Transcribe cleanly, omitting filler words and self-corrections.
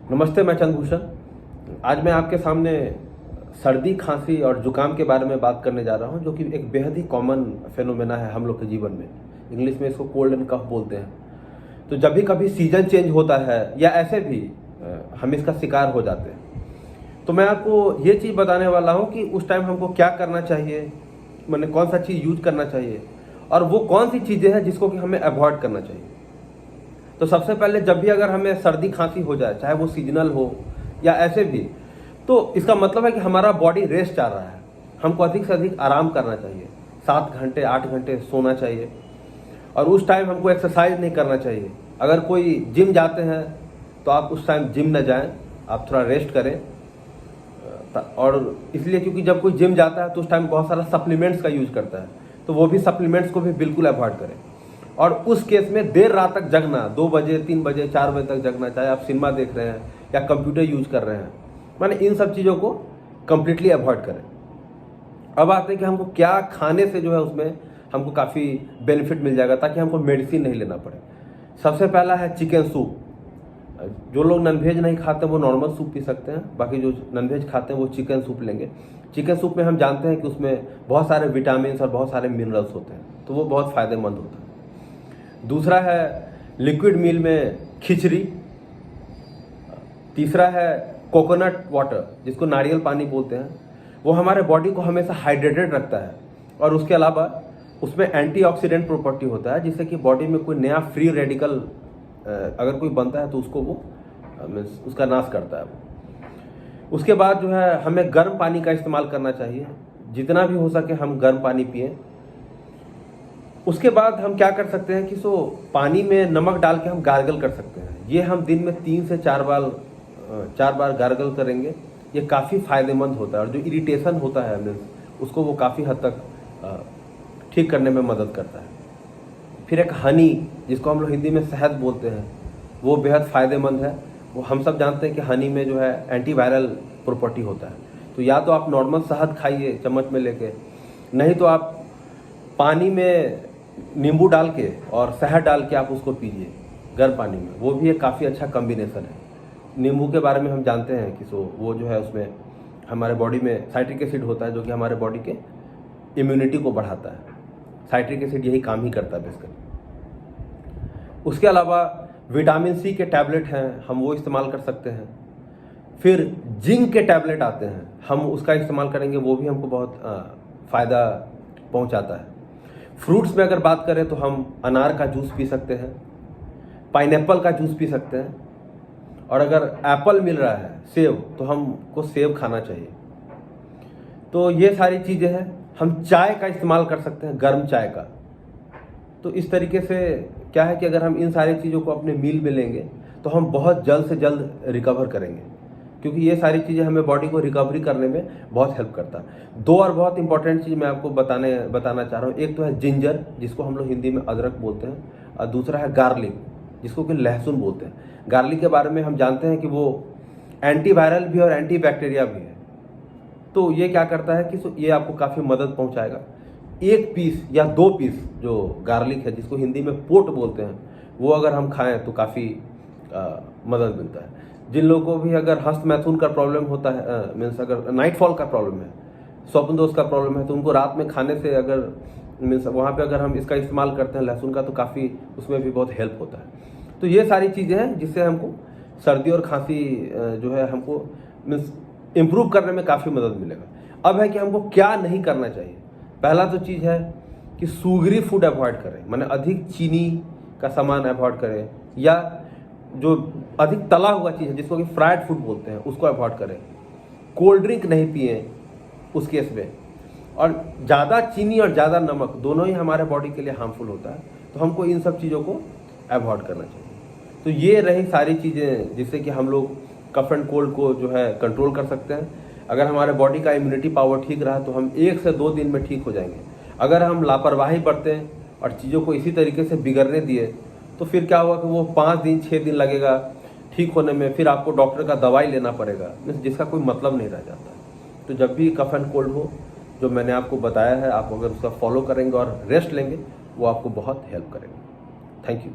नमस्ते, मैं चंद्रभूषण। आज मैं आपके सामने सर्दी, खांसी और जुकाम के बारे में बात करने जा रहा हूं, जो कि एक बेहद ही कॉमन फेनोमेना है हम लोग के जीवन में। इंग्लिश में इसको कोल्ड एंड कफ बोलते हैं। तो जब भी कभी सीजन चेंज होता है या ऐसे भी हम इसका शिकार हो जाते हैं, तो मैं आपको ये चीज़ बताने वाला हूँ कि उस टाइम हमको क्या करना चाहिए, मैंने कौन सा चीज़ यूज करना चाहिए और वो कौन सी चीज़ें हैं जिसको कि हमें अवॉइड करना चाहिए। तो सबसे पहले जब भी अगर हमें सर्दी खांसी हो जाए, चाहे वो सीजनल हो या ऐसे भी, तो इसका मतलब है कि हमारा बॉडी रेस्ट चाह रहा है। हमको अधिक से अधिक आराम करना चाहिए, 7 घंटे 8 घंटे सोना चाहिए और उस टाइम हमको एक्सरसाइज नहीं करना चाहिए। अगर कोई जिम जाते हैं तो आप उस टाइम जिम न जाएं, आप थोड़ा रेस्ट करें। और इसलिए क्योंकि जब कोई जिम जाता है तो उस टाइम बहुत सारा सप्लीमेंट्स का यूज करता है, तो वो भी सप्लीमेंट्स को भी बिल्कुल अवॉइड करें। और उस केस में देर रात तक जगना, 2 बजे 3 बजे 4 बजे तक जगना, चाहे आप सिनेमा देख रहे हैं या कंप्यूटर यूज कर रहे हैं, माने इन सब चीज़ों को कंप्लीटली अवॉइड करें। अब आते हैं कि हमको क्या खाने से जो है उसमें हमको काफ़ी बेनिफिट मिल जाएगा ताकि हमको मेडिसिन नहीं लेना पड़े। सबसे पहला है चिकन सूप। जो लोग नॉनवेज नहीं खाते वो नॉर्मल सूप पी सकते हैं, बाकी जो नॉनवेज खाते हैं वो चिकन सूप लेंगे। चिकन सूप में हम जानते हैं कि उसमें बहुत सारे विटामिन और बहुत सारे मिनरल्स होते हैं, तो वो बहुत फ़ायदेमंद होता है। दूसरा है लिक्विड मील में खिचड़ी। तीसरा है कोकोनट वाटर, जिसको नारियल पानी बोलते हैं। वो हमारे बॉडी को हमेशा हाइड्रेटेड रखता है और उसके अलावा उसमें एंटीऑक्सीडेंट प्रॉपर्टी होता है, जिससे कि बॉडी में कोई नया फ्री रेडिकल अगर कोई बनता है तो उसको वो उसका नाश करता है वो। उसके बाद जो है हमें गर्म पानी का इस्तेमाल करना चाहिए, जितना भी हो सके हम गर्म पानी पिएं। उसके बाद हम क्या कर सकते हैं कि पानी में नमक डाल के हम गार्गल कर सकते हैं। ये हम दिन में 3 से 4 बार गार्गल करेंगे। ये काफ़ी फायदेमंद होता है और जो इरिटेशन होता है उसको वो काफ़ी हद तक ठीक करने में मदद करता है। फिर एक हनी, जिसको हम लोग हिंदी में शहद बोलते हैं, वो बेहद फ़ायदेमंद है। वो हम सब जानते हैं कि हनी में जो है एंटीवायरल प्रॉपर्टी होता है। तो या तो आप नॉर्मल शहद खाइए चम्मच में लेके, नहीं तो आप पानी में नींबू डाल के और शहद डाल के आप उसको पीजिए गर्म पानी में। वो भी एक काफ़ी अच्छा कॉम्बिनेशन है। नींबू के बारे में हम जानते हैं कि वो जो है उसमें हमारे बॉडी में साइट्रिक एसिड होता है, जो कि हमारे बॉडी के इम्यूनिटी को बढ़ाता है। साइट्रिक एसिड यही काम ही करता है बेसिकली। उसके अलावा विटामिन सी के टैबलेट हैं, हम वो इस्तेमाल कर सकते हैं। फिर जिंक के टैबलेट आते हैं, हम उसका इस्तेमाल करेंगे, वो भी हमको बहुत फ़ायदा पहुंचाता है। फ्रूट्स में अगर बात करें तो हम अनार का जूस पी सकते हैं, पाइनएप्पल का जूस पी सकते हैं, और अगर एप्पल मिल रहा है, सेब, तो हमको सेब खाना चाहिए। तो ये सारी चीज़ें हैं। हम चाय का इस्तेमाल कर सकते हैं, गर्म चाय का। तो इस तरीके से क्या है कि अगर हम इन सारी चीज़ों को अपने मील में लेंगे तो हम बहुत जल्द से जल्द रिकवर करेंगे, क्योंकि ये सारी चीज़ें हमें बॉडी को रिकवरी करने में बहुत हेल्प करता है। 2 और बहुत इंपॉर्टेंट चीज़ मैं आपको बताना चाह रहा हूँ। एक तो है जिंजर, जिसको हम लोग हिंदी में अदरक बोलते हैं, और दूसरा है गार्लिक, जिसको कि लहसुन बोलते हैं। गार्लिक के बारे में हम जानते हैं कि वो एंटीवायरल भी और एंटी बैक्टीरिया भी है। तो ये क्या करता है कि ये आपको काफ़ी मदद पहुँचाएगा। 1 पीस या 2 पीस जो गार्लिक है, जिसको हिंदी में पोट बोलते हैं, वो अगर हम खाएँ तो काफ़ी मदद मिलता है। जिन लोगों को भी अगर हस्त मैथुन का प्रॉब्लम होता है, मीन्स अगर नाइटफॉल का प्रॉब्लम है, स्वप्न दोष का प्रॉब्लम है, तो उनको रात में खाने से अगर मीन्स वहाँ पे अगर हम इसका इस्तेमाल करते हैं लहसुन का, तो काफ़ी उसमें भी बहुत हेल्प होता है। तो ये सारी चीज़ें हैं जिससे हमको सर्दी और खांसी जो है हमको मीन्स इम्प्रूव करने में काफ़ी मदद मिलेगा। अब है कि हमको क्या नहीं करना चाहिए। पहला तो चीज़ है कि शुगरी फूड अवॉइड करें, माने अधिक चीनी का सामान अवॉइड करें, या जो अधिक तला हुआ चीज़ है जिसको कि फ्राइड फूड बोलते हैं, उसको अवॉइड करें। कोल्ड ड्रिंक नहीं पिए उस केस में। और ज़्यादा चीनी और ज़्यादा नमक दोनों ही हमारे बॉडी के लिए हार्मफुल होता है, तो हमको इन सब चीज़ों को अवॉइड करना चाहिए। तो ये रही सारी चीज़ें जिससे कि हम लोग कफ एंड कोल्ड को जो है कंट्रोल कर सकते हैं। अगर हमारे बॉडी का इम्यूनिटी पावर ठीक रहा तो हम 1 से 2 दिन में ठीक हो जाएंगे। अगर हम लापरवाही बरतें और चीज़ों को इसी तरीके से बिगड़ने दिए तो फिर क्या होगा कि वो 5 दिन 6 दिन लगेगा ठीक होने में, फिर आपको डॉक्टर का दवाई लेना पड़ेगा, जिसका कोई मतलब नहीं रह जाता। तो जब भी कफ एंड कोल्ड हो, जो मैंने आपको बताया है, आप अगर उसका फॉलो करेंगे और रेस्ट लेंगे, वो आपको बहुत हेल्प करेंगे। Thank you.